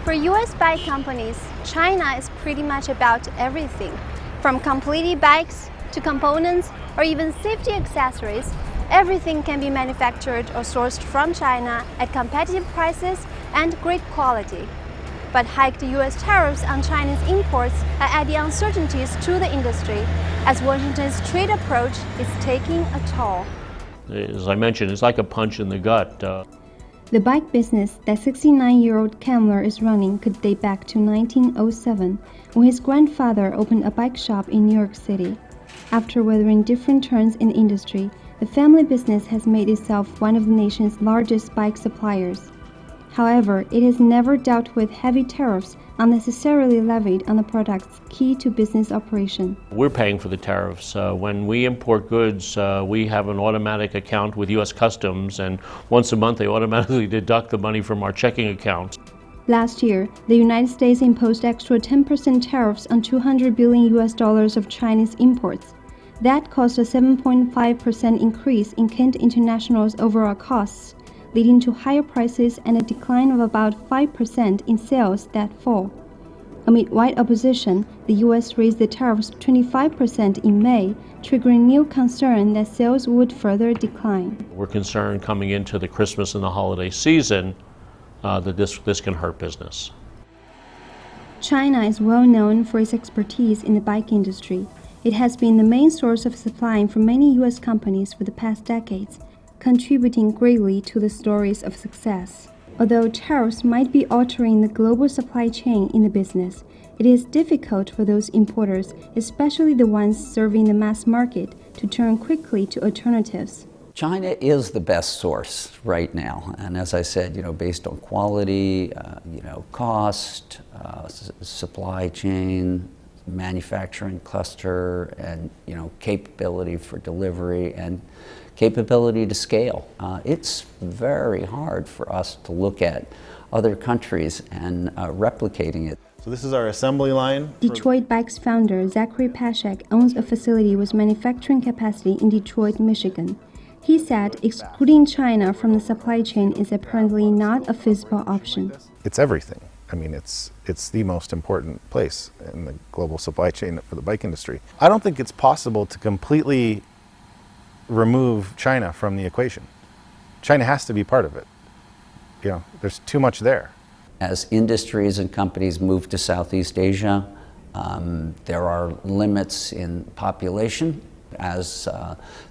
For US bike companies, China is pretty much about everything. From completed bikes to components or even safety accessories, everything can be manufactured or sourced from China at competitive prices and great quality. But hiked US tariffs on Chinese imports are adding uncertainties to the industry, as Washington's trade approach is taking a toll. As I mentioned, it's like a punch in the gut. The bike business that 69-year-old Kemmler is running could date back to 1907, when his grandfather opened a bike shop in New York City. After weathering different turns in the industry, the family business has made itself one of the nation's largest bike suppliers. However, it has never dealt with heavy tariffs unnecessarily levied on the products key to business operation. We're paying for the tariffs. When we import goods, we have an automatic account with U.S. Customs, and once a month they automatically deduct the money from our checking accounts. Last year, the United States imposed extra 10% tariffs on $200 billion of Chinese imports. That caused a 7.5% increase in Kent International's overall costs, leading to higher prices and a decline of about 5% in sales that fall. Amid wide opposition, the U.S. raised the tariffs 25% in May, triggering new concern that sales would further decline. We're concerned coming into the Christmas and the holiday season that this can hurt business. China is well known for its expertise in the bike industry. It has been the main source of supply for many U.S. companies for the past decades, contributing greatly to the stories of success. Although tariffs might be altering the global supply chain in the business, it is difficult for those importers, especially the ones serving the mass market, to turn quickly to alternatives. China is the best source right now, and as I said, based on quality, cost, supply chain, manufacturing cluster, and capability for delivery and capability to scale. It's very hard for us to look at other countries and replicating it. So this is our assembly line. Detroit Bikes founder Zachary Pashek owns a facility with manufacturing capacity in Detroit, Michigan. He said excluding China from the supply chain is apparently not a feasible option. It's everything. I mean, it's the most important place in the global supply chain for the bike industry. I don't think it's possible to completely remove China from the equation. China has to be part of it. There's too much there. As industries and companies move to Southeast Asia, there are limits in population. As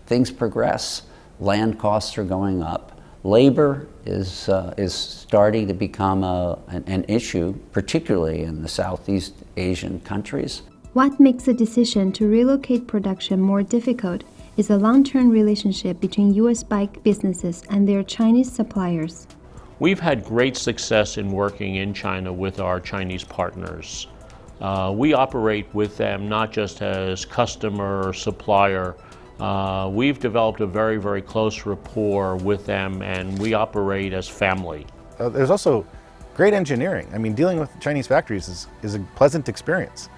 things progress, land costs are going up. Labor is starting to become an issue, particularly in the Southeast Asian countries. What makes the decision to relocate production more difficult is a long-term relationship between U.S. bike businesses and their Chinese suppliers. We've had great success in working in China with our Chinese partners. We operate with them not just as customer or supplier. We've developed a very, very close rapport with them, and we operate as family. There's also great engineering. I mean, dealing with Chinese factories is a pleasant experience.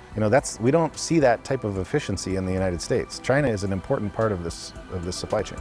We don't see that type of efficiency in the United States. China is an important part of this supply chain.